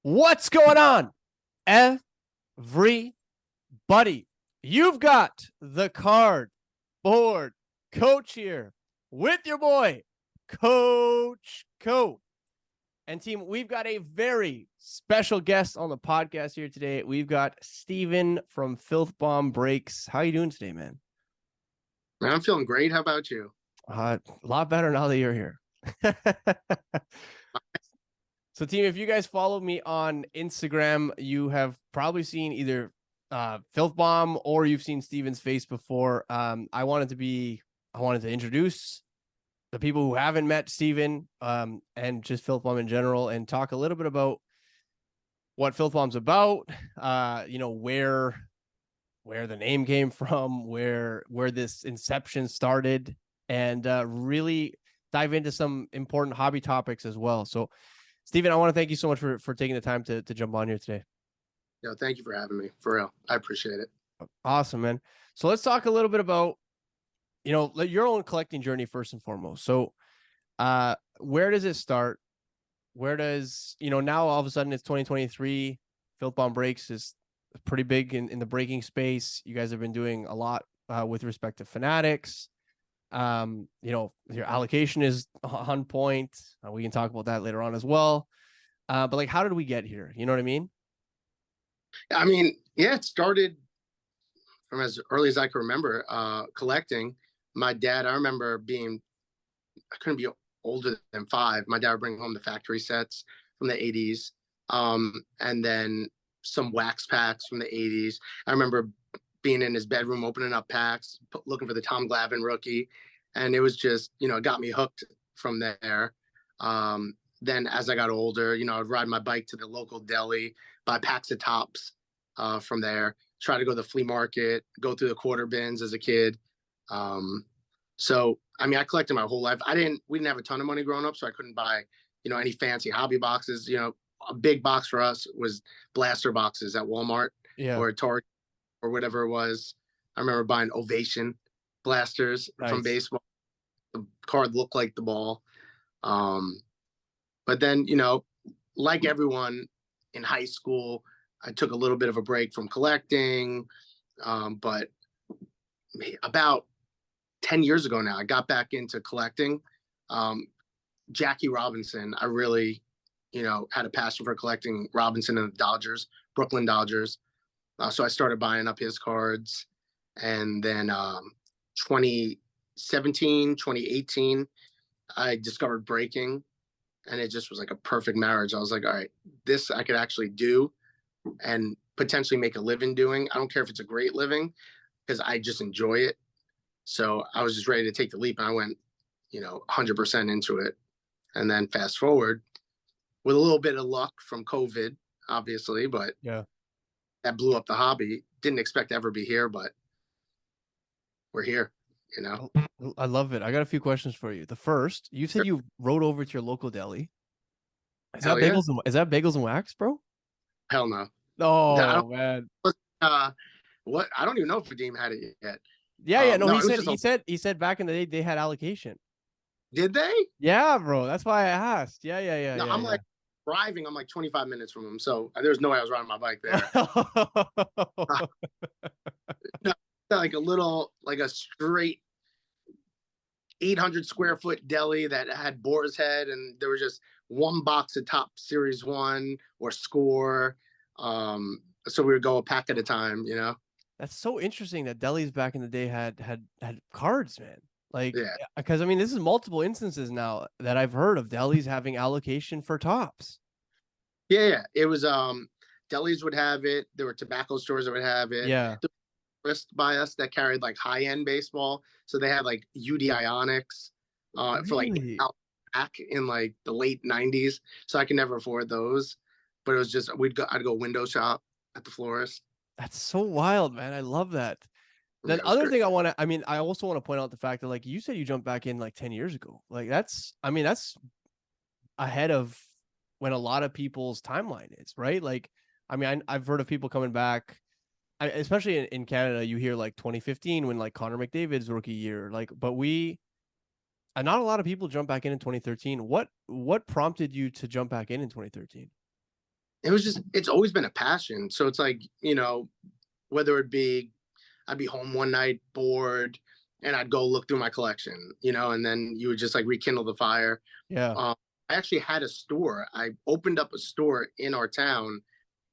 What's going on, everybody? You've got the card board coach here with your boy, Coach Co. And team, we've got a very special guest on the podcast here today. We've got Steven from FILTHBOMB Breaks. How you doing today, man? Man, I'm feeling great. How about you? A lot better now that you're here. So team, if you guys follow me on Instagram, you have probably seen either FILTHBOMB or you've seen Steven's face before. I wanted to introduce the people who haven't met Steven and just FILTHBOMB in general, and talk a little bit about what FILTHBOMB's about, where the name came from, where this inception started, and really dive into some important hobby topics as well. So Steven, I want to thank you so much for taking the time to jump on here today. Yo, thank you for having me. For real. I appreciate it. Awesome, man. So let's talk a little bit about, your own collecting journey first and foremost. So where does it start? Where does, now all of a sudden it's 2023, FILTHBOMB Breaks is pretty big in the breaking space. You guys have been doing a lot with respect to fanatics. Your allocation is on point. We can talk about that later on as well. But like, how did we get here? You know what I mean? Yeah, it started from as early as I can remember, collecting. My dad, I remember I couldn't be older than 5. My dad would bring home the factory sets from the 80s. And then some wax packs from the 80s. I remember being in his bedroom, opening up packs, looking for the Tom Glavine rookie. And it was just, it got me hooked from there. Then as I got older, I'd ride my bike to the local deli, buy packs of tops from there, try to go to the flea market, go through the quarter bins as a kid. I collected my whole life. We didn't have a ton of money growing up, so I couldn't buy, any fancy hobby boxes. A big box for us was blaster boxes at Walmart or Target or whatever it was. I remember buying Ovation blasters from baseball. The card looked like the ball. But then, like everyone in high school, I took a little bit of a break from collecting. But about 10 years ago now, I got back into collecting. Jackie Robinson, I really, had a passion for collecting Robinson and the Dodgers, Brooklyn Dodgers. So I started buying up his cards. And then 2017, 2018, I discovered breaking. And it just was like a perfect marriage. I was like, all right, this I could actually do and potentially make a living doing. I don't care if it's a great living because I just enjoy it. So I was just ready to take the leap, and I went, 100% into it. And then fast forward with a little bit of luck from COVID, obviously, but yeah, that blew up the hobby. Didn't expect to ever be here, but we're here, I love it. I got a few questions for you. The first, you said you rode over to your local deli. Is that bagels and wax, bro? Hell no. Oh, man. What? I don't even know if Redeem had it yet. Yeah. No, he said back in the day they had allocation. Did they? Yeah, bro. That's why I asked. Yeah. No, I'm like driving. I'm like 25 minutes from him, so there's no way I was riding my bike there. No, like a straight 800 square foot deli that had Boar's Head, and there was just one box of top Series 1 or Score. So we would go a pack at a time, That's so interesting that delis back in the day had cards, man. Like, because this is multiple instances now that I've heard of delis having allocation for tops. Yeah. It was delis would have it. There were tobacco stores that would have it. Yeah. List by us that carried like high end baseball, so they had like UD Ionics for like back in like the late 90s. So I could never afford those, but it was just I'd go window shop at the florist. That's so wild, man. I love that. The other thing I also want to point out the fact that, like, you said you jumped back in like 10 years ago. Like that's ahead of when a lot of people's timeline is, right? Like, I've heard of people coming back, especially in Canada. You hear like 2015 when like Connor McDavid's rookie year, like, but not a lot of people jump back in 2013. What prompted you to jump back in 2013? it was just, it's always been a passion. So it's like, whether it be I'd be home one night bored and I'd go look through my collection, and then you would just like rekindle the fire. Yeah. I actually had a store. I opened up a store in our town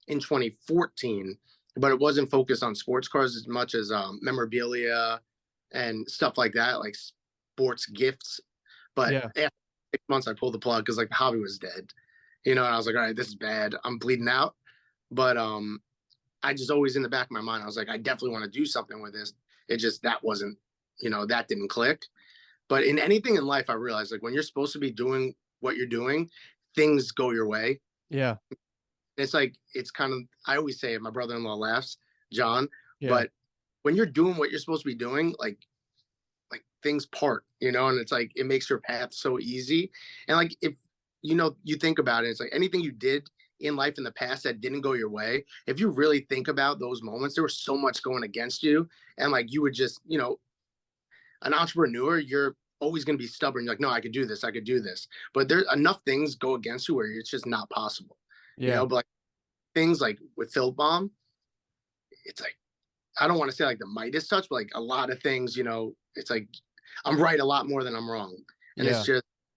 in 2014, but it wasn't focused on sports cars as much as memorabilia and stuff like that, like sports gifts. But Yeah. after 6 months, I pulled the plug because like the hobby was dead, and I was like, all right, this is bad. I'm bleeding out. But I just always in the back of my mind, I was like, I definitely want to do something with this. It just that wasn't, that didn't click. But in anything in life, I realized like when you're supposed to be doing what you're doing, things go your way. Yeah. It's like it's kind of I always say it, my brother-in-law laughs, John, Yeah. but when you're doing what you're supposed to be doing, like things part, and it's like it makes your path so easy. And like if you think about it, it's like anything you did in life in the past that didn't go your way, if you really think about those moments, there was so much going against you. And like you would just, an entrepreneur, you're always going to be stubborn. You're like, no, I could do this, I could do this. But there's enough things go against you where it's just not possible. Yeah. But like things like with FILTHBOMB, it's like I don't want to say like the Midas touch, but like a lot of things, it's like I'm right a lot more than I'm wrong. And Yeah.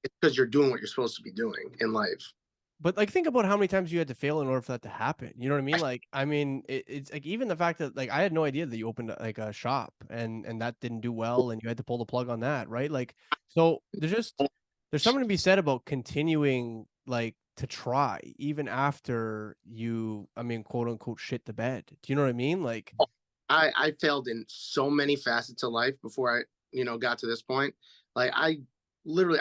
it's because you're doing what you're supposed to be doing in life. But like, think about how many times you had to fail in order for that to happen. You know what I mean? Like, I mean, it's like even the fact that like I had no idea that you opened like a shop and that didn't do well, and you had to pull the plug on that, right? Like, so there's something to be said about continuing like to try even after you, I mean, quote unquote, shit the bed. Do you know what I mean? Like, I failed in so many facets of life before I, got to this point. Like I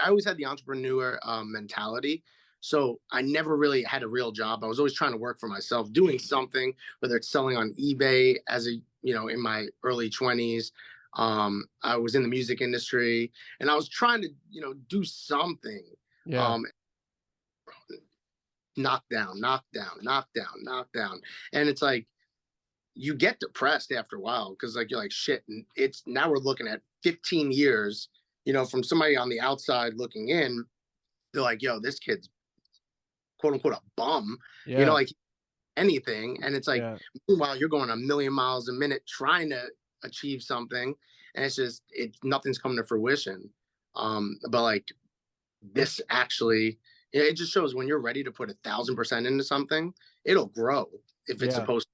always had the entrepreneur mentality. So I never really had a real job. I was always trying to work for myself, doing something, whether it's selling on eBay as a, in my early 20s. I was in the music industry and I was trying to, do something. yeah, Um, knock down, knock down, knock down, knock down. And it's like, you get depressed after a while because like you're like shit, and it's now we're looking at 15 years, from somebody on the outside looking in. They're like, yo, this kid's quote unquote a bum, yeah, like anything. And it's like, yeah, meanwhile, you're going a million miles a minute trying to achieve something, and it's nothing's coming to fruition. But like this actually, it just shows when you're ready to put 1,000% into something, it'll grow if it's yeah. supposed to.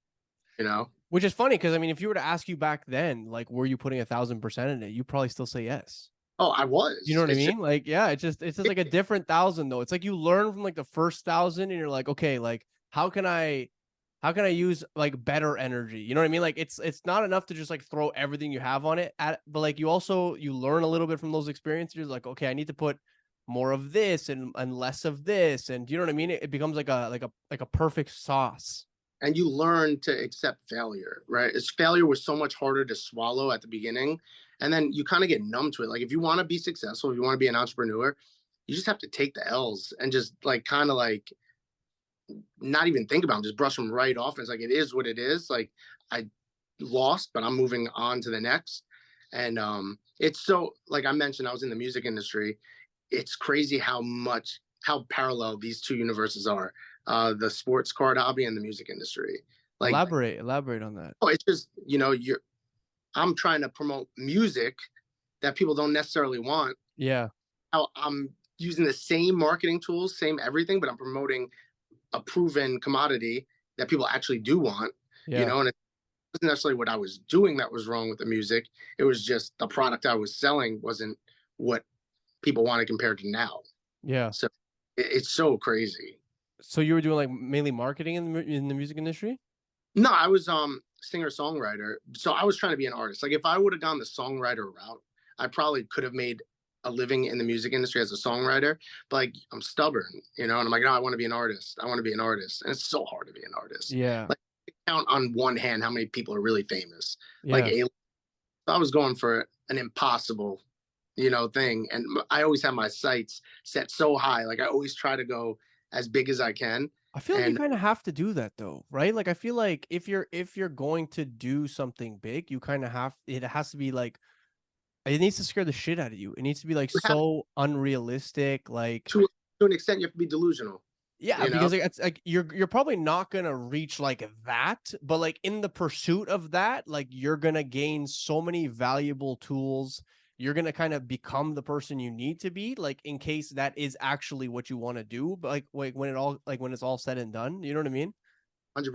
Which is funny because I mean, if you were to ask you back then, like, were you putting 1,000% in it? You probably still say yes. Oh, I You know was. what I It's just mean? Like, yeah, it's just like a different thousand though. It's like you learn from like the first thousand and you're like, okay, like how can I use like better energy? You know what I mean? Like it's not enough to just like throw everything you have on it but like you learn a little bit from those experiences. You're like, okay, I need to put more of this and less of this. And you know what I mean? It becomes like a perfect sauce. and you learn to accept failure, right? It's failure was so much harder to swallow at the beginning. And then you kind of get numb to it. Like if you want to be successful, if you want to be an entrepreneur, you just have to take the L's and just like kind of like not even think about them, just brush them right off. And it's like it is what it is. Like I lost, but I'm moving on to the next. And it's so like I mentioned, I was in the music industry. It's crazy how parallel these two universes are. The sports card hobby and the music industry. Like, Elaborate on that. oh, it's just, I'm trying to promote music that people don't necessarily want. Yeah, I'm using the same marketing tools, same everything, but I'm promoting a proven commodity that people actually do want, yeah, and it wasn't necessarily what I was doing that was wrong with the music. It was just the product I was selling wasn't what people wanted compared to now. yeah. So it's so crazy. So you were doing like mainly marketing in the music industry? No, I was singer songwriter. So I was trying to be an artist. Like if I would have gone the songwriter route, I probably could have made a living in the music industry as a songwriter. But like I'm stubborn, and I'm like, no, I want to be an artist. I want to be an artist. And it's so hard to be an artist. Yeah, Like count on one hand how many people are really famous. Like yeah. I was going for an impossible, thing. And I always have my sights set so high. Like I always try to go as big as I can. I feel like you And kind of have to do that though, right? Like I feel like if you're going to do something big, you kind of it has to be like it needs to scare the shit out of you. It needs to be like you have so unrealistic, like to an extent, you have to be delusional. Yeah, you know? because like, it's like you're probably not gonna reach like that, but like in the pursuit of that, like you're gonna gain so many valuable tools. You're gonna kind of become the person you need to be, like in case that is actually what you want to do. But like when it's all said and done, you know what I mean? 100%.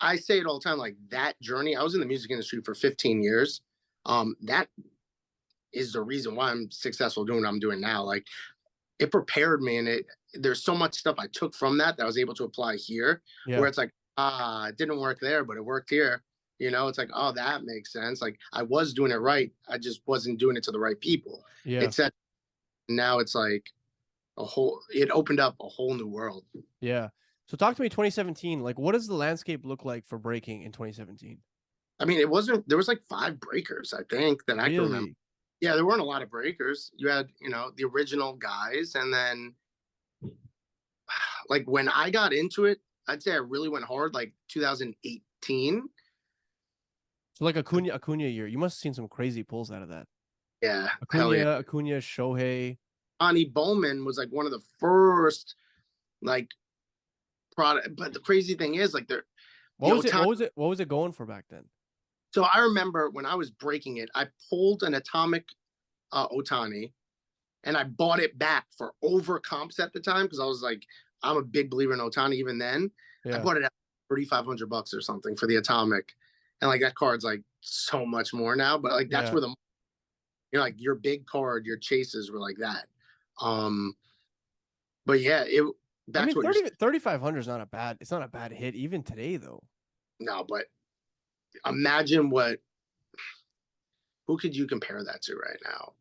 I say it all the time. Like that journey, I was in the music industry for 15 years. That is the reason why I'm successful doing what I'm doing now. Like it prepared me, and there's so much stuff I took from that I was able to apply here. Yeah, Where it's like, it didn't work there, but it worked here. It's like, oh, that makes sense. Like I was doing it right, I just wasn't doing it to the right people. yeah, It's that now it's like it opened up a whole new world. yeah. So talk to me 2017. Like, what does the landscape look like for breaking in 2017? I mean, it wasn't, there was like 5 breakers, I think, that I can remember. Really? Yeah, there weren't a lot of breakers. You had, the original guys, and then like when I got into it, I'd say I really went hard like 2018. So like Acuna year, you must have seen some crazy pulls out of that. Yeah, hell yeah. Acuna, Shohei. Ani Bowman was like one of the first like product, but the crazy thing is like they're the What was it? Otani. What was it going for back then? So I remember when I was breaking it, I pulled an atomic Otani, and I bought it back for over comps at the time because I was like, I'm a big believer in Otani. Even then, I Yeah, bought it at $3,500 or something for the atomic, and like that card's like so much more now. But like that's yeah. where like your big card, your chases were like that. Um, but yeah, it I back mean, to what you're saying. 3,500 is not a bad. It's not a bad hit even today though. No, but imagine who could you compare that to right now?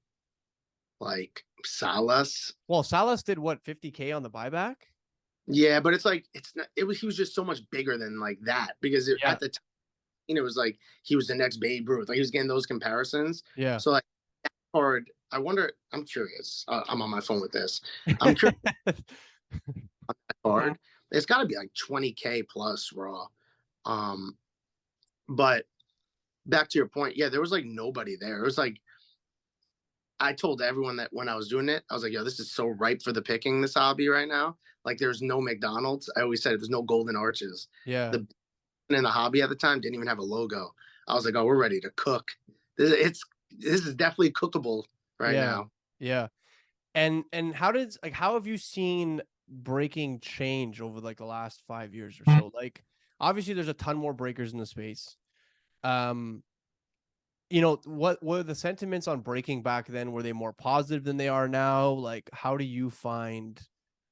Like Salas. Well, Salas did what 50K on the buyback. Yeah, but it's like it's not. He was just so much bigger than like that because Yeah, at the time it was like he was the next Babe Ruth. Like he was getting those comparisons. yeah. So like that card, I wonder. I'm curious. I'm on my phone with this. I'm curious. That card. It's got to be like 20K plus raw. Um, but back to your point, yeah, there was like nobody there. It was like I told everyone that when I was doing it, I was like, yo, this is so ripe for the picking, this hobby right now. Like there's no McDonald's. I always said there's no golden arches. Yeah. The in the hobby at the time didn't even have a logo. I was like, oh, we're ready to cook. This is definitely cookable right Yeah. now. Yeah. And how have you seen breaking change over like the last 5 years or so? Like obviously there's a ton more breakers in the space. Um, what were the sentiments on breaking back then? Were they more positive than they are now? Like, how do you find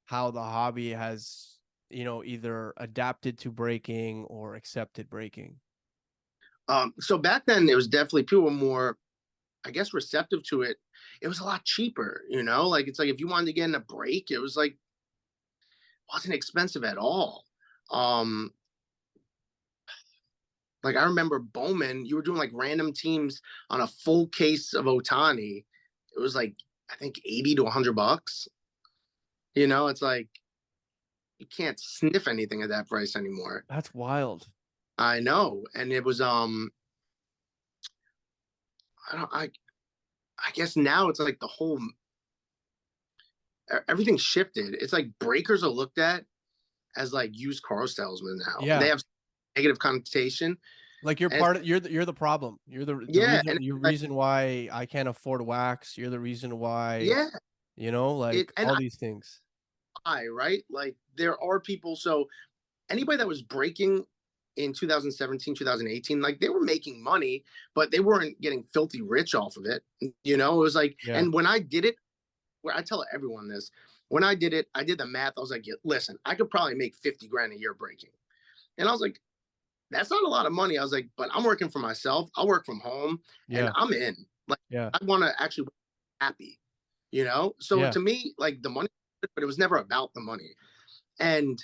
how the hobby has, either adapted to breaking or accepted breaking? So back then it was definitely people were more, I guess, receptive to it. It was a lot cheaper, like it's like if you wanted to get in a break, it was like wasn't expensive at all. Um, like I remember Bowman, you were doing like random teams on a full case of Otani. It was like I think 80 to $100. It's like you can't sniff anything at that price anymore. That's wild. I know, and it was I don't I guess now it's like the whole everything shifted. It's like breakers are looked at as like used car salesmen now. They Yeah. have negative connotation, Like you're and part of you're the problem. You're the yeah, reason and you're like reason why I can't afford wax. You're the reason why, yeah, like and all these things. right, like there are people. So anybody that was breaking in 2017, 2018, like they were making money, but they weren't getting filthy rich off of it. It was like, Yeah. and when I did it, where I tell everyone this, when I did it, I did the math. I was like, yeah, listen, I could probably make 50 grand a year breaking. And I was like, that's not a lot of money. I was like, but I'm working for myself. I work from home and Yeah. I'm in. Like, Yeah. I want to actually be happy. So Yeah. to me, like the money, but it was never about the money. And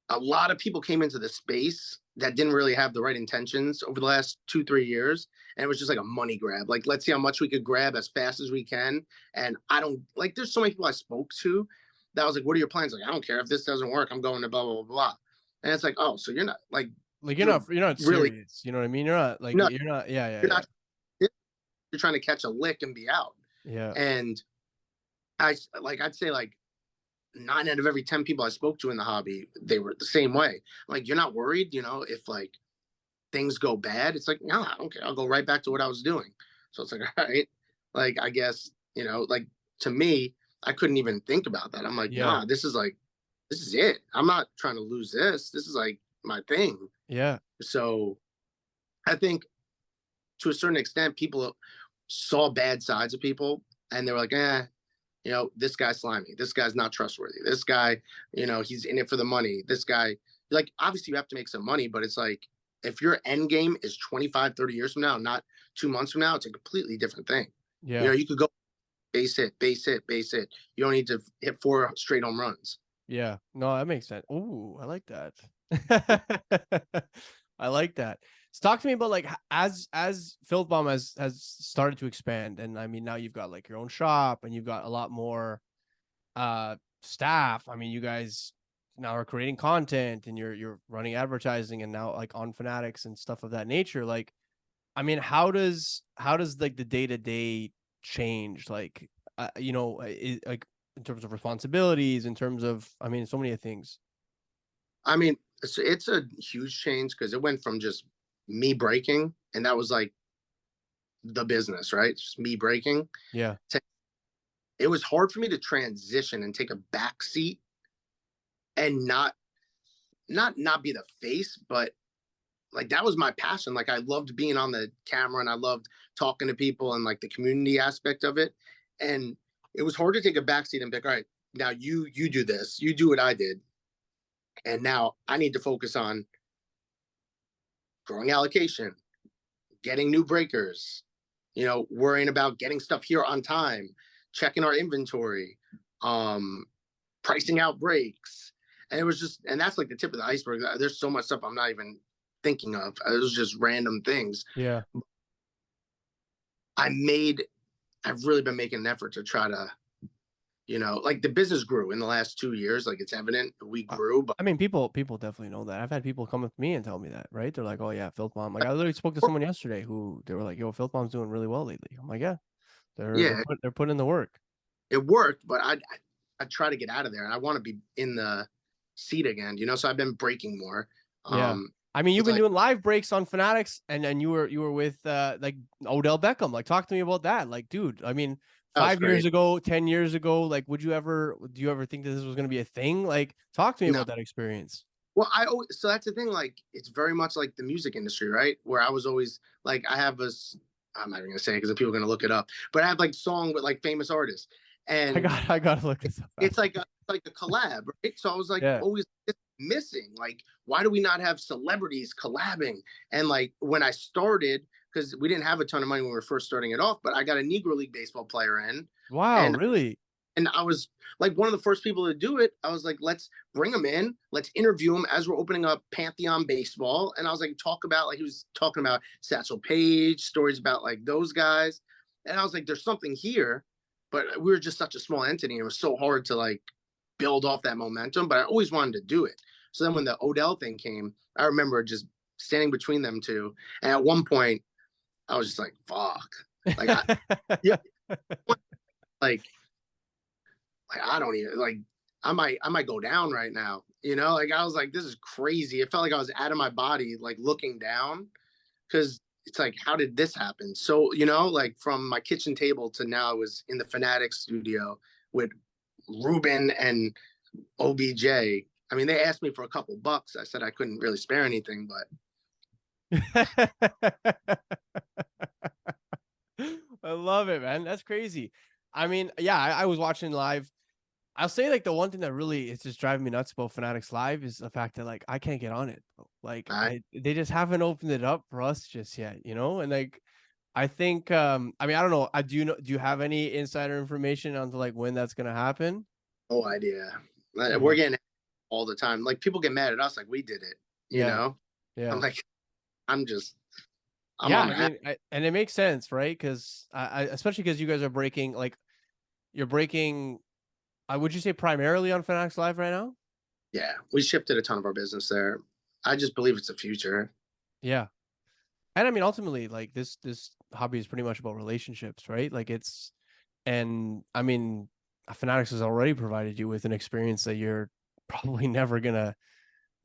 a lot of people came into the space that didn't really have the right intentions over the last 2-3 years. And it was just like a money grab. Like, let's see how much we could grab as fast as we can. And I don't like, there's so many people I spoke to that was like, what are your plans? Like, I don't care if this doesn't work. I'm going to blah, blah, blah, blah. And it's like, oh, so you're not like, Like you're you're not really, serious. You know what I mean? You're not like no, you're not. Yeah. Yeah. you're Yeah. not, you're trying to catch a lick and be out. Yeah. And I'd say like 9 out of every 10 people I spoke to in the hobby, they were the same way. I'm like, you're not worried, if like things go bad? It's like, no, okay, I'll go right back to what I was doing. So it's like, all right, like I guess, like to me, I couldn't even think about that. I'm like, Yeah. nah, this is it. I'm not trying to lose this. This is like my thing. Yeah. So I think to a certain extent, people saw bad sides of people and they were like, this guy's slimy. This guy's not trustworthy. This guy, he's in it for the money. This guy, like, obviously you have to make some money, but it's like, if your end game is 25, 30 years from now, not 2 months from now, it's a completely different thing. Yeah. You could go base hit, base hit, base hit. You don't need to hit 4 straight home runs. Yeah. No, that makes sense. Ooh, I like that. I like that. So talk to me about like as FilthBomb has started to expand, and I mean now you've got like your own shop and you've got a lot more staff. I mean, you guys now are creating content and you're running advertising and now like on Fanatics and stuff of that nature. Like, I mean, how does like the day-to-day change? Like, like in terms of responsibilities, in terms of, I mean, so many things. I mean, it's a huge change because it went from just me breaking, and that was like the business, right? It's just me breaking. Yeah. It was hard for me to transition and take a back seat and not be the face, but like that was my passion. Like I loved being on the camera and I loved talking to people and like the community aspect of it. And it was hard to take a backseat and be like, all right, now you do this, you do what I did. And now I need to focus on growing allocation, getting new breakers, worrying about getting stuff here on time, checking our inventory, pricing out breaks. And it was just, and that's like the tip of the iceberg. There's so much stuff I'm not even thinking of. It was just random things. Yeah. I've really been making an effort to try to, like the business grew in the last 2 years. Like it's evident we grew, but I mean, people definitely know that. I've had people come up to me and tell me that, right? They're like, "Oh yeah, FilthBomb." Like I literally spoke to someone yesterday who they were like, "Yo, FilthBomb's doing really well lately." I'm like, "Yeah, yeah, they're putting in the work." it worked, but I try to get out of there and I want to be in the seat again, so I've been breaking more. Yeah. I mean, you've been Like, doing live breaks on Fanatics, and you were with like Odell Beckham. Like, talk to me about that. Like, dude, I mean, that was 5 years great. ago, 10 years ago, like, do you ever think that this was going to be a thing? Like, talk to me No. about that experience. Well, so that's the thing. Like, it's very much like the music industry, right? Where I was always like, I'm not even gonna say it because people are gonna look it up, but I have like song with like famous artists, and I got to look this up it's after. like a collab, right? So I was like Yeah. always missing. Like, why do we not have celebrities collabing? And like when I started, because we didn't have a ton of money when we were first starting it off, but I got a Negro League baseball player in, Wow, and really? I was like one of the first people to do it. I was like, let's bring him in, let's interview him as we're opening up Pantheon Baseball. And I was like, talk about like he was talking about Satchel Paige, stories about like those guys. And I was like, there's something here, but we were just such a small entity. And it was so hard to like build off that momentum, but I always wanted to do it. So then when the Odell thing came, I remember just standing between them two. And at one point, I was just like, fuck. Like, yeah, like I don't even like I might go down right now. Like I was like, this is crazy. It felt like I was out of my body, like looking down, because it's like, how did this happen? So, like from my kitchen table to now I was in the Fanatics studio with Ruben and OBJ. I mean, they asked me for a couple bucks. I said I couldn't really spare anything, but I love it, man. That's crazy. I mean, yeah, I was watching live. I'll say like the one thing that really is just driving me nuts about Fanatics Live is the fact that like I can't get on it. Like I they just haven't opened it up for us just yet, and like I think I mean I don't know. Do you have any insider information onto like when that's gonna happen? no idea. We're Mhm. getting all the time. Like people get mad at us, like we did it. Yeah, I'm yeah. like, I'm just, I'm Yeah, on I my. mean, and it makes sense, right? Because especially because you guys are breaking, like, you're breaking. Would you say primarily on Fanatics Live right now? Yeah, we shifted a ton of our business there. I just believe it's the future. Yeah, and I mean, ultimately, like this hobby is pretty much about relationships, right? Like and I mean, Fanatics has already provided you with an experience that you're probably never gonna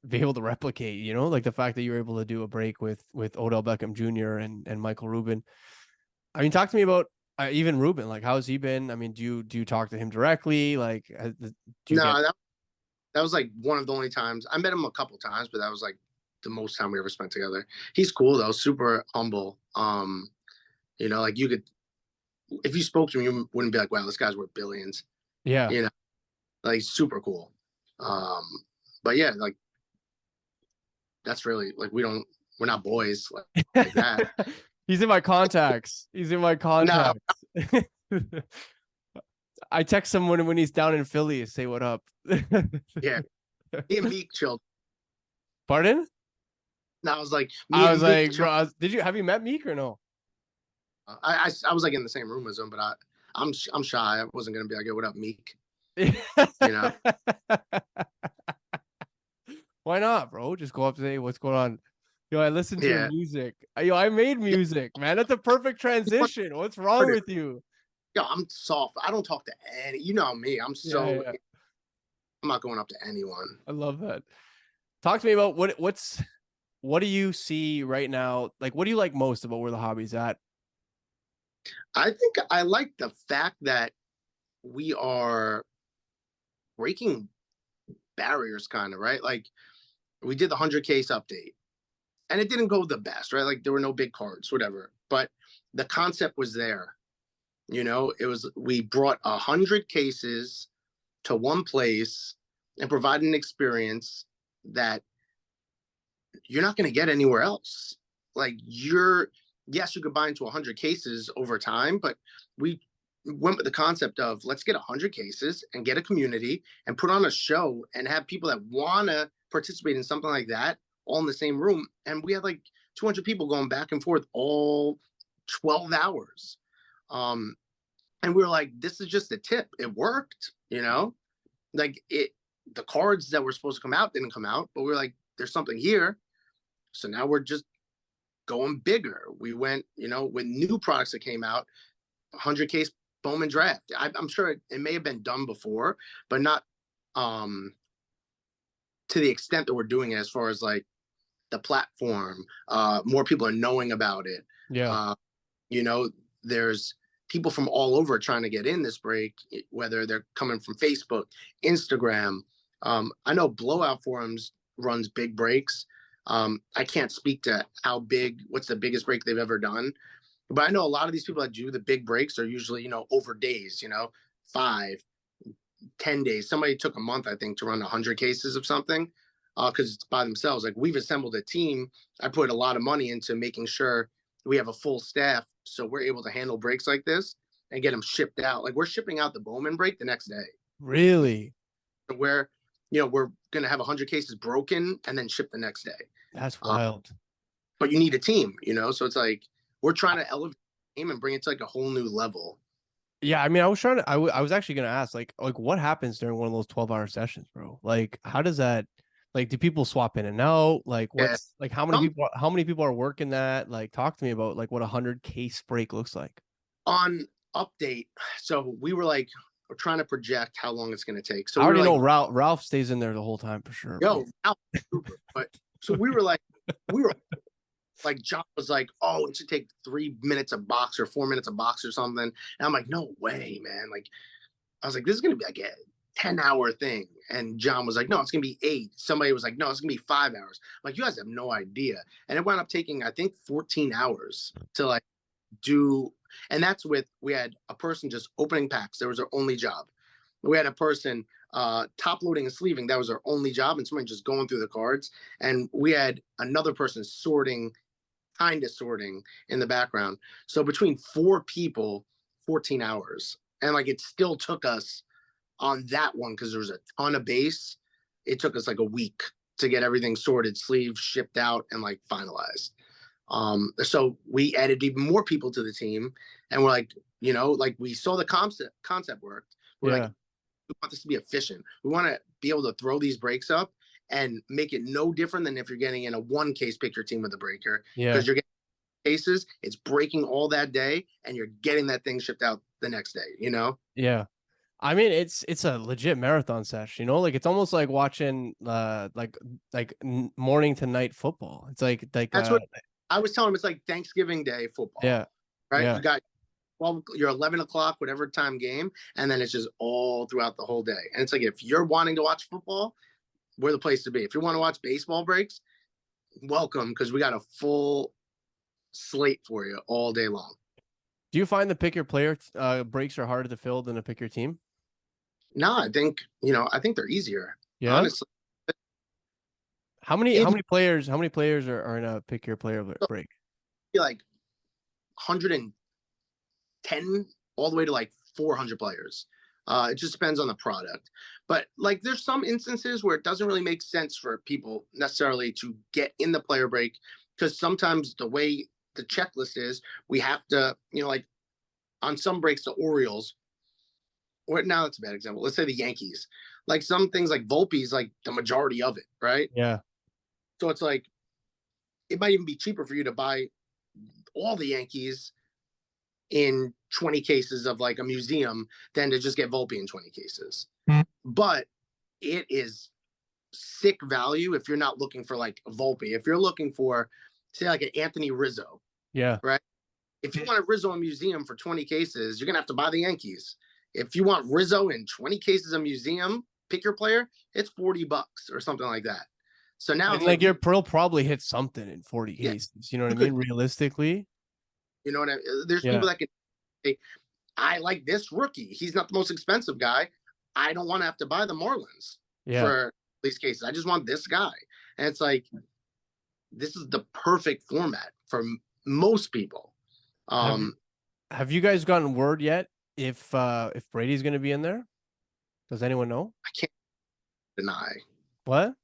be able to replicate, you know, like the fact that you're able to do a break with Odell Beckham Jr. and Michael Rubin. I mean, talk to me about even Rubin. Like, how's he been? I mean, do you talk to him directly? Like, do you get? No, that was like one of the only times I met him a couple times, but that was like the most time we ever spent together. He's cool though, super humble. Like you could, if you spoke to him, you wouldn't be like, wow, this guy's worth billions. Yeah. You know, like super cool. But yeah, like that's really like we're not boys like that. He's in my contacts. He's in my No, contacts. I text him when he's down in Philly to say what up. yeah, me and Meek chilled. Pardon? No, I was like, I was like, bro, have you met Meek or no? I was like in the same room as him, but I'm shy. I wasn't gonna be like, "Yo, what up, Meek?" Why not, bro? Just go up and say, "What's going on?" Yo, I listened to your Yeah. music. Yo, I made music, man. That's a perfect transition. What's wrong with you? Yo, I'm soft. I don't talk to any. You know me. I'm Yeah. I'm not going up to anyone. I love that. Talk to me about what do you see right now? Like, what do you like most about where the hobby's at? I think I like the fact that we are breaking barriers, kind of, right? Like we did the 100 case update, and it didn't go the best, right? Like there were no big cards, whatever. But the concept was there. We brought 100 cases to one place and provided an experience that you're not going to get anywhere else. Like yes, you could buy into 100 cases over time, but we went with the concept of let's get 100 cases and get a community and put on a show and have people that want to participate in something like that all in the same room. And we had like 200 people going back and forth all 12 hours. And we were like, this is just a tip. It worked, like the cards that were supposed to come out didn't come out, but we were like, there's something here. So now we're just going bigger. We went, with new products that came out, 100 case Bowman draft. I'm sure it may have been done before, but not to the extent that we're doing it as far as like the platform. More people are knowing about it. Yeah. There's people from all over trying to get in this break, whether they're coming from Facebook, Instagram. I know Blowout Forums runs big breaks. I can't speak to what's the biggest break they've ever done. But I know a lot of these people that do the big breaks are usually, over days, 5, 10 days. Somebody took a month, I think, to run 100 cases of something because it's by themselves. Like we've assembled a team. I put a lot of money into making sure we have a full staff so we're able to handle breaks like this and get them shipped out. Like we're shipping out the Bowman break the next day. Really? Where, we're going to have 100 cases broken and then ship the next day. That's wild. But you need a team, so it's like we're trying to elevate the game and bring it to like a whole new level. Yeah, I mean, I was actually gonna ask, like what happens during one of those 12-hour sessions, bro? Like, how does that, like, do people swap in and out? Like, what's like, how many people are working that? Like, talk to me about like what 100 case break looks like. On update, so we were like, we're trying to project how long it's going to take. So I already know Ralph stays in there the whole time for sure. Yo, Ralph, but so we were like, John was like, oh, it should take 3 minutes a box or 4 minutes a box or something. And I'm like, no way, man. Like, I was like, this is going to be like a 10-hour thing. And John was like, no, it's going to be 8. Somebody was like, no, it's going to be 5 hours. I'm like, you guys have no idea. And it wound up taking, I think, 14 hours to like do. And that's we had a person just opening packs. There was our only job. We had a person top loading and sleeving. That was our only job. And somebody just going through the cards. And we had another person sorting in the background. So between 4 people, 14 hours. And like, it still took us on that one, because there was a ton of base. It took us like a week to get everything sorted, sleeved, shipped out, and like finalized. So we added even more people to the team, and we're like, like we saw the concept worked. We're like, we want this to be efficient. We want to be able to throw these breaks up and make it no different than if you're getting in a 1 case pick your team with a breaker. Because you're getting cases, it's breaking all that day, and you're getting that thing shipped out the next day, Yeah. I mean, it's a legit marathon session, you know, like it's almost like watching morning to night football. It's like That's what I was telling him. It's like Thanksgiving Day yeah, football, right? yeah. You got 12, your 11 o'clock, whatever time game, and then it's just all throughout the whole day. And it's like, if you're wanting to watch football, we're the place to be. If you want to watch baseball breaks, welcome, because we got a full slate for you all day long. Do you find the pick your player breaks are harder to fill than a pick your team? No, I think they're easier. Yeah. Honestly, How it'd many players are in a pick your player break? be like 110 all the way to like 400 players. It just depends on the product. But like, there's some instances where it doesn't really make sense for people necessarily to get in the player break, because sometimes the way the checklist is, we have to, like on some breaks, the Orioles, or now that's a bad example. Let's say the Yankees, like some things like Volpe's like the majority of it, right? Yeah. So it's like, it might even be cheaper for you to buy all the Yankees in 20 cases of like a museum than to just get Volpe in 20 cases. But it is sick value if you're not looking for like Volpe. If you're looking for, say, like an Anthony Rizzo, Yeah. right? If you want a Rizzo in museum for 20 cases, you're gonna have to buy the Yankees. If you want Rizzo in 20 cases of museum, pick your player, it's $40 or something like that. So now And it's like like, your pearl probably hit something in 40 yeah, cases. You know what I you could, mean? Realistically. you know what I mean? There's Yeah. people that can say, I like this rookie. He's not the most expensive guy. I don't want to have to buy the Marlins Yeah. for these cases. I just want this guy. And it's like, this is the perfect format for most people. Have you guys gotten word yet if Brady's going to be in there? Does anyone know? I can't deny. What?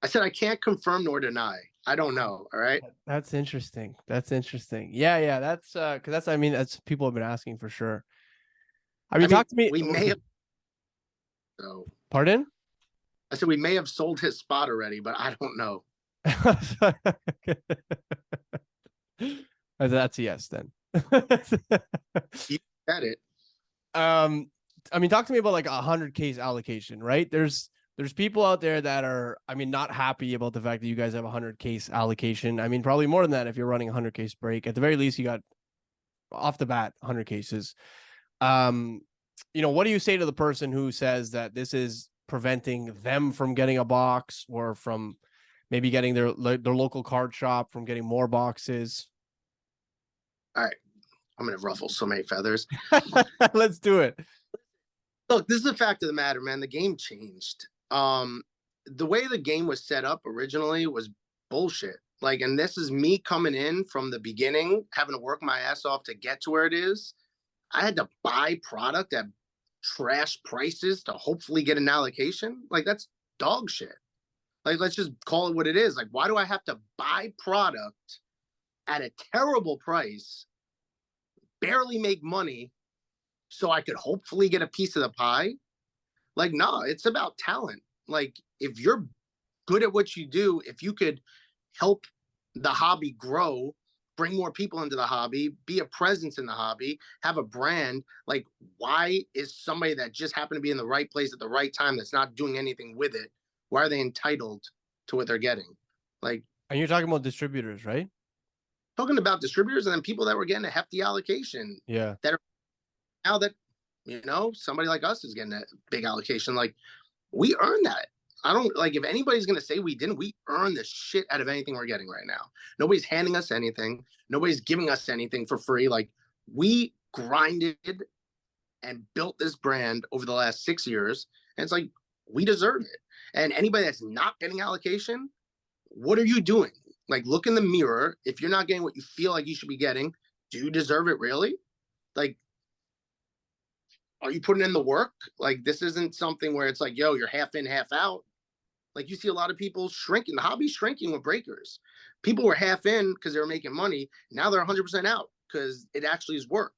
I said I can't confirm nor deny. I don't know. All right. That's interesting. That's interesting. Yeah, yeah. That's because I mean, that's people have been asking for sure. I mean, talk to me. We may have. So, Pardon? I said we may have sold his spot already, but I don't know. That's a yes then. You said it. I mean, talk to me about like 100 case allocation, right? There's people out there that are, I mean, not happy about the fact that you guys have 100 case allocation. I mean, probably more than that if you're running a 100 case break. At the very least, you got off the bat 100 cases. What do you say to the person who says that this is preventing them from getting a box, or from maybe getting their local card shop from getting more boxes? All right. I'm going to ruffle so many feathers. Let's do it. Look, this is the fact of the matter, man. The game changed. The way the game was set up originally was bullshit. Like, and this is me coming in from the beginning, having to work my ass off to get to where it is. I had to buy product at trash prices to hopefully get an allocation. Like, that's dog shit. Like, let's just call it what it is. Like, why do I have to buy product at a terrible price, barely make money, so I could hopefully get a piece of the pie? Like, no, it's about talent. Like, if you're good at what you do, if you could help the hobby grow, bring more people into the hobby, be a presence in the hobby, have a brand, like, why is somebody that just happened to be in the right place at the right time that's not doing anything with it, why are they entitled to what they're getting? Like, and you're talking about distributors, right? Talking about distributors, and then people that were getting a hefty allocation. Yeah. That are now that, somebody like us is getting a big allocation. Like, we earn that. I don't like, if anybody's going to say we didn't, we earn the shit out of anything we're getting right now. Nobody's handing us anything. Nobody's giving us anything for free. Like, we grinded and built this brand over the last 6 years. And it's like, we deserve it. And anybody that's not getting allocation, what are you doing? Like, look in the mirror. If you're not getting what you feel like you should be getting, do you deserve it really? Like, are you putting in the work? Like, this isn't something where it's like, yo, you're half in, half out. Like, you see a lot of people shrinking. The hobby's shrinking with breakers. People were half in because they were making money. Now they're 100% out because it actually is work.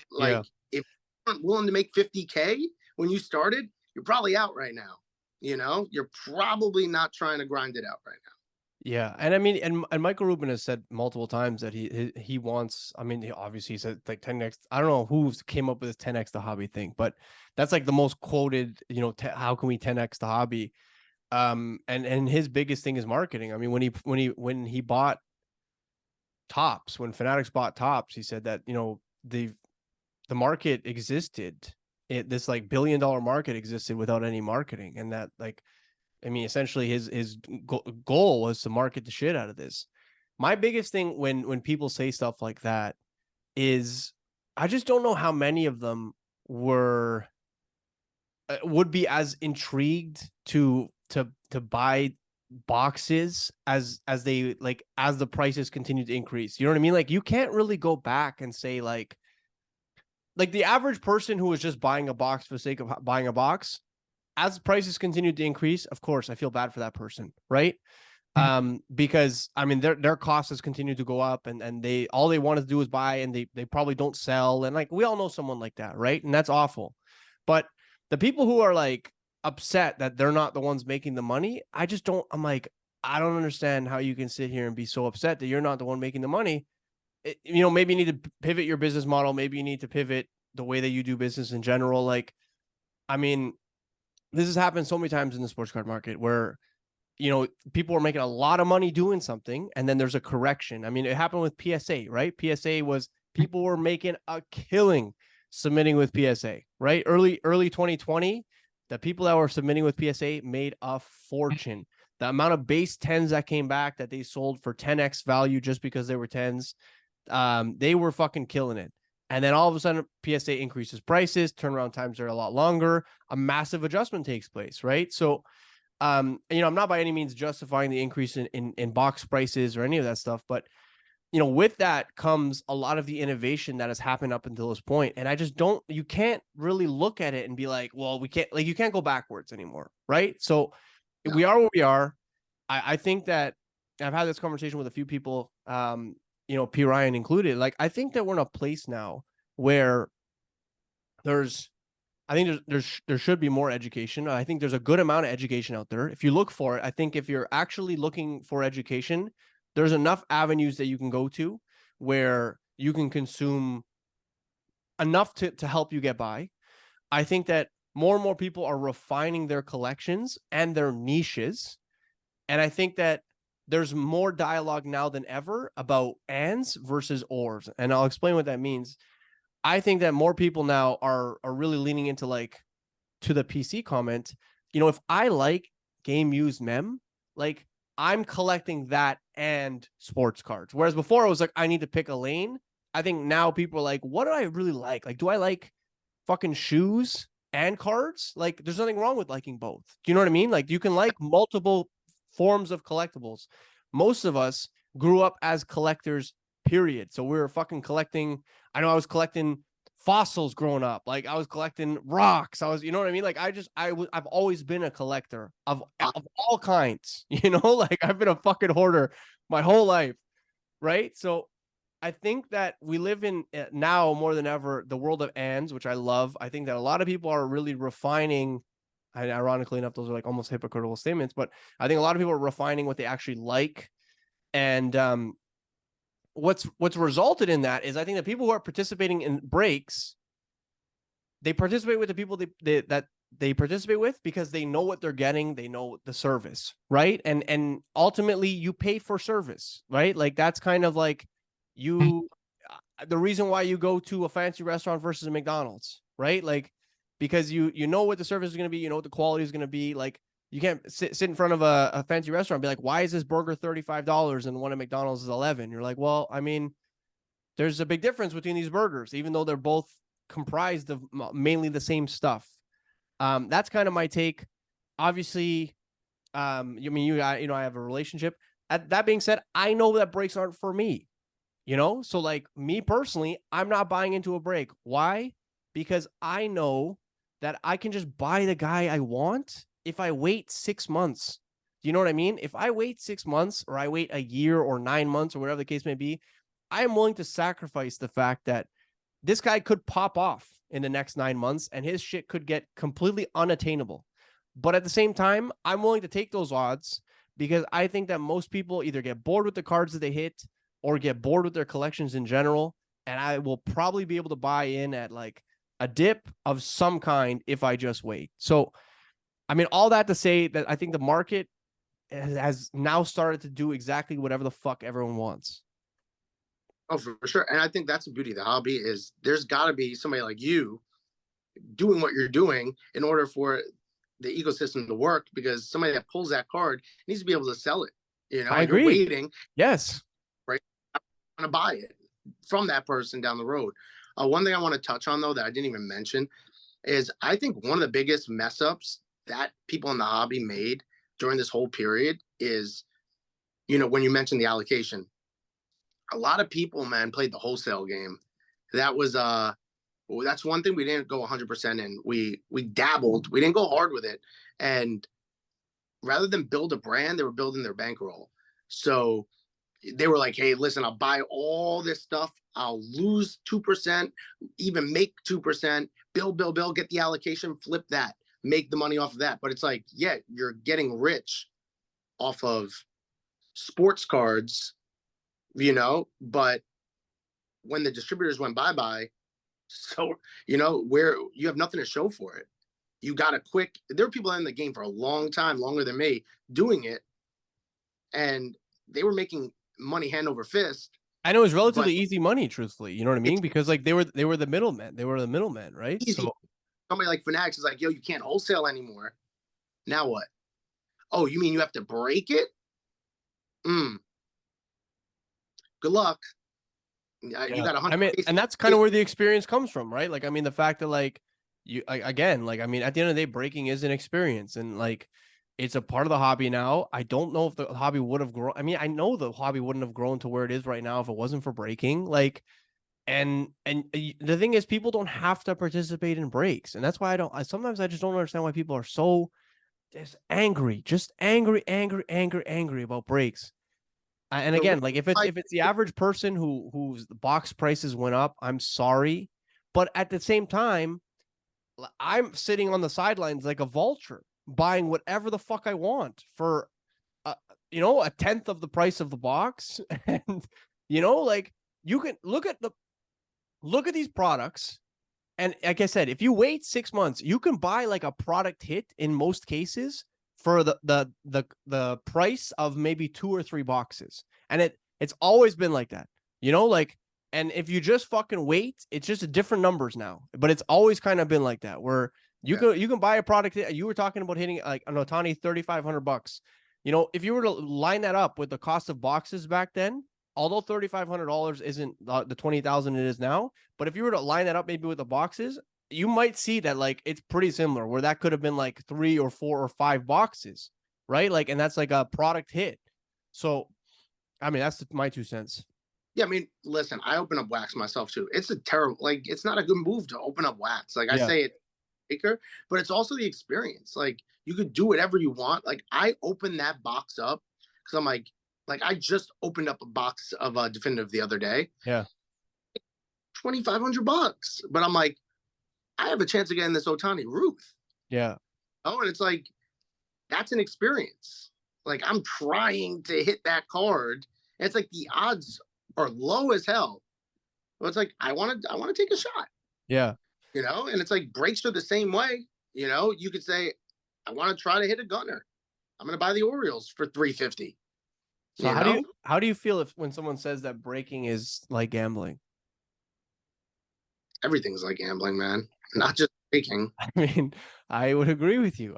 Like, yeah. If you weren't willing to make 50K when you started, you're probably out right now. You're probably not trying to grind it out right now. Yeah, and I mean, and Michael Rubin has said multiple times that he wants. I mean, obviously he said like 10x. I don't know who came up with this 10x the hobby thing, but that's like the most quoted. You know, how can we 10x the hobby? And his biggest thing is marketing. I mean, when he bought Tops, when Fanatics bought Tops, he said that, you know, the market existed. This like $1 billion market existed without any marketing, and that like, I mean, essentially his goal was to market the shit out of this. My biggest thing when people say stuff like that is I just don't know how many of them were would be as intrigued to buy boxes as they like as the prices continue to increase. You know what I mean? Like you can't really go back and say like the average person who was just buying a box for the sake of buying a box, as prices continue to increase, of course, I feel bad for that person, right? Because I mean their costs has continued to go up, and they all they want to do is buy, and they probably don't sell, and like we all know someone like that, right? And that's awful. But the people who are like upset that they're not the ones making the money, I just don't. I'm like, I don't understand how you can sit here and be so upset that you're not the one making the money. You know, maybe you need to pivot your business model. Maybe you need to pivot the way that you do business in general. Like, I mean, this has happened so many times in the sports card market where, you know, people are making a lot of money doing something and then there's a correction. I mean, it happened with PSA, right? PSA was people were making a killing submitting with PSA, right? Early 2020, the people that were submitting with PSA made a fortune. The amount of base 10s that came back that they sold for 10x value just because they were 10s, they were fucking killing it. And then all of a sudden, PSA increases prices, turnaround times are a lot longer, a massive adjustment takes place, right? So, you know, I'm not by any means justifying the increase in box prices or any of that stuff, but you know, with that comes a lot of the innovation that has happened up until this point. And I just don't, you can't really look at it and be like, well, we can't, like, you can't go backwards anymore, right? So Yeah. we are where we are. I think that I've had this conversation with a few people, you know, P. Ryan included. Like, I think that we're in a place now where there's, I think there should be more education. I think there's a good amount of education out there. If you look for it, I think if you're actually looking for education, there's enough avenues that you can go to where you can consume enough to help you get by. I think that more and more people are refining their collections and their niches. And I think that there's more dialogue now than ever about ands versus ors. And I'll explain what that means. I think that more people now are really leaning into like to the PC comment. You know, if I like game used mem, like I'm collecting that and sports cards. Whereas before it was like I need to pick a lane. I think now people are like, what do I really like? Like, do I like fucking shoes and cards? Like, there's nothing wrong with liking both. Do you know what I mean? Like, you can like multiple forms of collectibles. Most of us grew up as collectors, period. So we were fucking collecting. I know I was collecting fossils growing up. Like I was collecting rocks. I was, you know what I mean? Like I've always been a collector of all kinds, you know, like I've been a fucking hoarder my whole life. Right. So I think that we live in now more than ever the world of ands, which I love. I think that a lot of people are really refining. And ironically enough, those are like almost hypocritical statements, but I think a lot of people are refining what they actually like. And what's resulted in that is I think that people who are participating in breaks, they participate with the people that they participate with because they know what they're getting, they know the service, right? And ultimately you pay for service, right? Like that's kind of like you the reason why you go to a fancy restaurant versus a McDonald's, right? Like because you know what the service is going to be, you know what the quality is going to be. Like you can't sit in front of a fancy restaurant and be like, why is this burger $35 and one at McDonald's is 11? You're like, well, I mean, there's a big difference between these burgers, even though they're both comprised of mainly the same stuff. That's kind of my take. Obviously, you mean you know I have a relationship. That being said, I know that breaks aren't for me. You know, so like me personally, I'm not buying into a break. Why? Because I know that I can just buy the guy I want if I wait 6 months. Do you know what I mean? If I wait 6 months or I wait a year or 9 months or whatever the case may be, I am willing to sacrifice the fact that this guy could pop off in the next 9 months and his shit could get completely unattainable. But at the same time, I'm willing to take those odds because I think that most people either get bored with the cards that they hit or get bored with their collections in general. And I will probably be able to buy in at like a dip of some kind if I just wait. So, I mean, all that to say that I think the market has now started to do exactly whatever the fuck everyone wants. Oh, for sure. And I think that's the beauty of the hobby is there's got to be somebody like you doing what you're doing in order for the ecosystem to work, because somebody that pulls that card needs to be able to sell it, I and you're agree. waiting, Yes. right, to buy it from that person down the road. One thing I want to touch on, though, that I didn't even mention is I think one of the biggest mess ups that people in the hobby made during this whole period is, when you mentioned the allocation, a lot of people, man, played the wholesale game. That was that's one thing we didn't go 100% in. We dabbled. We didn't go hard with it. And rather than build a brand, they were building their bankroll. So they were like, hey, listen, I'll buy all this stuff. I'll lose 2%, even make 2%, build, get the allocation, flip that, make the money off of that. But it's like, yeah, you're getting rich off of sports cards, but when the distributors went bye-bye, so, where you have nothing to show for it. You got a quick, there were people in the game for a long time, longer than me, doing it. And they were making money hand over fist. I know it was relatively easy money, truthfully. You know what I mean? Because like they were the middlemen. They were the middlemen, right? Easy. So somebody like Fanatics is like, yo, you can't wholesale anymore. Now what? Oh, you mean you have to break it? Good luck. You got 100. I mean, and that's kind of where the experience comes from, right? Like, I mean, the fact that like again, like, I mean, at the end of the day, breaking is an experience, and like, it's a part of the hobby now. I don't know if the hobby would have grown. I mean, I know the hobby wouldn't have grown to where it is right now if it wasn't for breaking. Like, and the thing is, people don't have to participate in breaks, and that's why sometimes I just don't understand why people are so just angry about breaks. And again, like if it's the average person whose box prices went up, I'm sorry, but at the same time, I'm sitting on the sidelines like a vulture, buying whatever the fuck I want for, a tenth of the price of the box, and like you can look at these products, and like I said, if you wait 6 months, you can buy like a product hit in most cases for the price of maybe 2 or 3 boxes. And it's always been like that, like, and if you just fucking wait, it's just different numbers now, but it's always kind of been like that, where you can buy a product. You were talking about hitting like an Otani $3,500. If you were to line that up with the cost of boxes back then, although $3,500 isn't the 20,000 it is now, but if you were to line that up maybe with the boxes, you might see that like it's pretty similar, where that could have been like 3 or 4 or 5 boxes, right? Like, and that's like a product hit. So, I mean, that's my 2 cents. Yeah, I mean, listen, I open up wax myself too. It's a terrible, like, it's not a good move to open up wax. Like, I say it, but it's also the experience. Like, you could do whatever you want. Like, I opened that box up because I'm like, I just opened up a box of Definitive the other day. Yeah. $2,500. But I'm like, I have a chance of getting this Otani Ruth. Yeah. Oh, and it's like, that's an experience. Like, I'm trying to hit that card. And it's like the odds are low as hell. But it's like, I want to take a shot. Yeah. And it's like breaks are the same way. You could say, I want to try to hit a gunner. I'm going to buy the Orioles for $350. So how do you feel when someone says that breaking is like gambling? Everything's like gambling, man. Not just breaking. I mean, I would agree with you.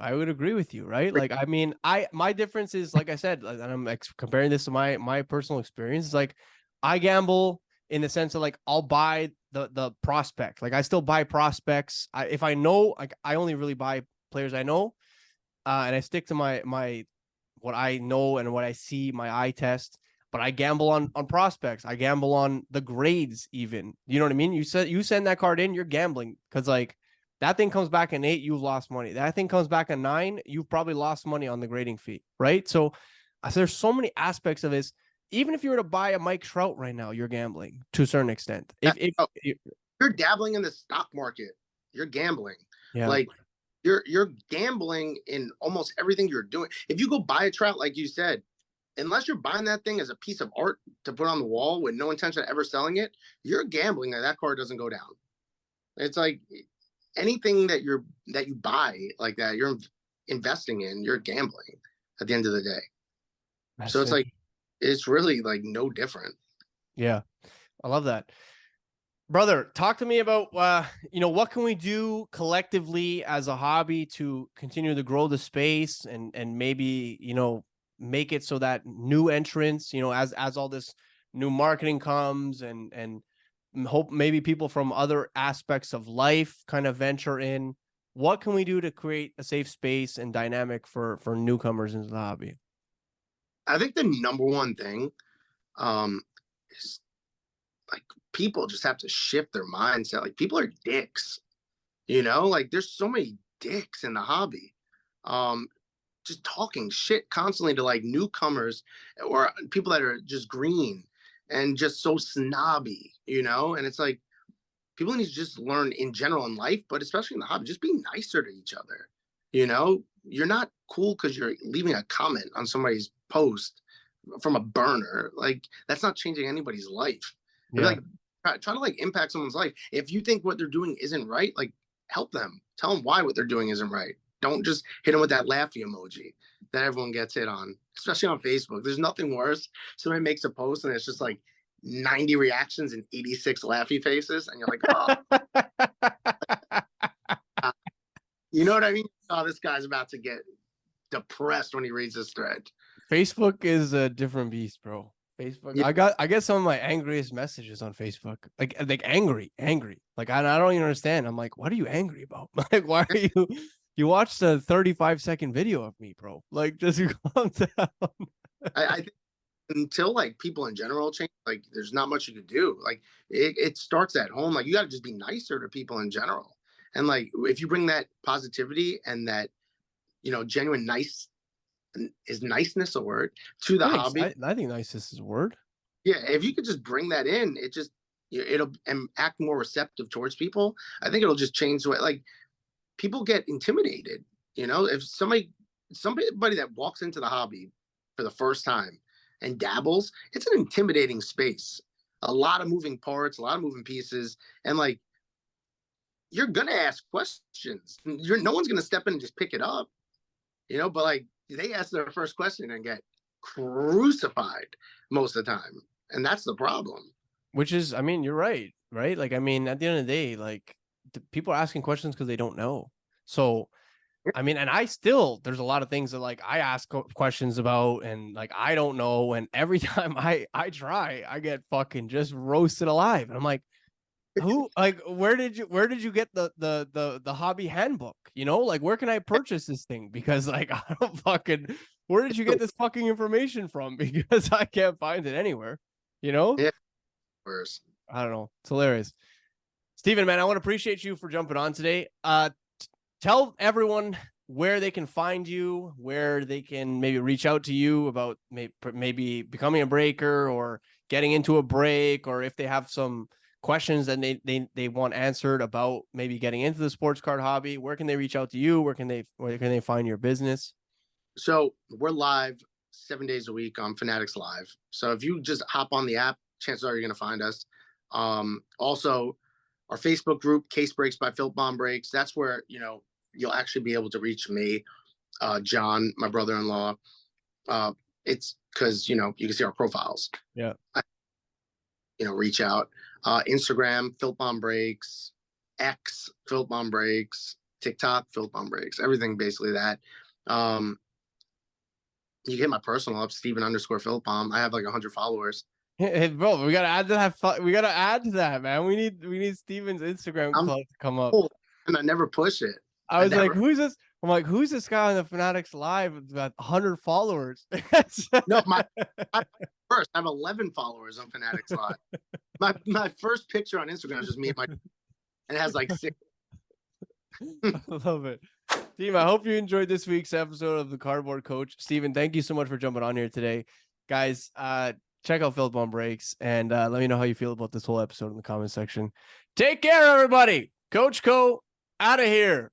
Right? Like, I mean, my difference is, like I said, and I'm comparing this to my personal experience. It's like, I gamble in the sense of like, I'll buy the prospect. Like, I still buy prospects. If I know, like, I only really buy players I know, and I stick to my what I know and what I see, my eye test. But I gamble on prospects. I gamble on the grades even. You know what I mean? You send that card in, you're gambling, because like that thing comes back an 8, you've lost money. That thing comes back a 9, you've probably lost money on the grading fee, right? So there's so many aspects of this. Even if you were to buy a Mike Trout right now, you're gambling to a certain extent. If you're dabbling in the stock market, you're gambling. Yeah. Like, You're gambling in almost everything you're doing. If you go buy a trout, like you said, unless you're buying that thing as a piece of art to put on the wall with no intention of ever selling it, you're gambling that that card doesn't go down. It's like anything that you buy like that, you're investing in, you're gambling at the end of the day. So That's it's it. like it's really like no different. Yeah, I love that. Brother, talk to me about what can we do collectively as a hobby to continue to grow the space and maybe, make it so that new entrants, as all this new marketing comes and hope maybe people from other aspects of life kind of venture in. What can we do to create a safe space and dynamic for newcomers into the hobby? I think the number one thing um is like people just have to shift their mindset. Like people are dicks, like there's so many dicks in the hobby. Um, just talking shit constantly to like newcomers or people that are just green and just so snobby, and it's like people need to just learn in general in life, but especially in the hobby, just be nicer to each other. You're not cool because you're leaving a comment on somebody's post from a burner. Like that's not changing anybody's life. If, Yeah. like try to like impact someone's life. If you think what they're doing isn't right, like help them. Tell them why what they're doing isn't right. Don't just hit them with that laughy emoji that everyone gets hit on, especially on Facebook. There's nothing worse. Somebody makes a post and it's just like 90 reactions and 86 laughy faces, and you're like, oh, you know what I mean? Oh, this guy's about to get depressed when he reads this thread. Facebook is a different beast, bro. Facebook. Yeah, I get some of my angriest messages on Facebook. Like angry. Like I don't even understand. I'm like, what are you angry about? Like, why are you watched a 35-second video of me, bro? Like, just calm down. I think until like people in general change, like there's not much you could do. Like it starts at home. Like you got to just be nicer to people in general. And like if you bring that positivity and that genuine nice, is niceness a word, to the hobby? I think nice is a word. Yeah, if you could just bring that in, it just it'll and act more receptive towards people. I think it'll just change the way like people get intimidated. If somebody that walks into the hobby for the first time and dabbles, it's an intimidating space. A lot of moving parts, a lot of moving pieces, and like you're gonna ask questions. No one's gonna step in and just pick it up, But like they ask their first question and get crucified most of the time, and that's the problem. Which is, I mean, you're right, right? Like, I mean, at the end of the day, like people are asking questions because they don't know. So I mean, and there's a lot of things that like I ask questions about and like I don't know. And every time I try, I get fucking just roasted alive. And I'm like, where did you get the hobby handbook? Like where can I purchase this thing? Because like I don't fucking where did you get this fucking information from? Because I can't find it anywhere, Yeah, worse. I don't know. It's hilarious. Steven, man, I want to appreciate you for jumping on today. Tell everyone where they can find you, where they can maybe reach out to you about maybe becoming a breaker or getting into a break, or if they have some questions that they want answered about maybe getting into the sports card hobby. Where can they reach out to you? Where can they find your business? So we're live 7 days a week on Fanatics Live. So if you just hop on the app, chances are you're going to find us. Also, our Facebook group, Case Breaks by FILTHBOMB Breaks. That's where you'll actually be able to reach me, John, my brother-in-law. It's because you can see our profiles. Yeah. Reach out. Instagram, FILTHBOMB Breaks. X, FILTHBOMB Breaks. TikTok, FILTHBOMB Breaks. Everything basically that. You get my personal up, Steven_FILTHBOMB. I have like 100 followers. Hey, bro, we gotta add to that. We gotta add to that, man. We need Steven's Instagram club to come up. And I never push it. I was like, who's this? I'm like, who's this guy on the Fanatics Live with about 100 followers? No, my first, I have 11 followers on Fanatics Live. My first picture on Instagram is just me and it has like 6. I love it. Team, I hope you enjoyed this week's episode of the Cardboard Coach. Steven, thank you so much for jumping on here today. Guys, check out FILTHBOMB Breaks and let me know how you feel about this whole episode in the comment section. Take care, everybody. Coach Co, out of here.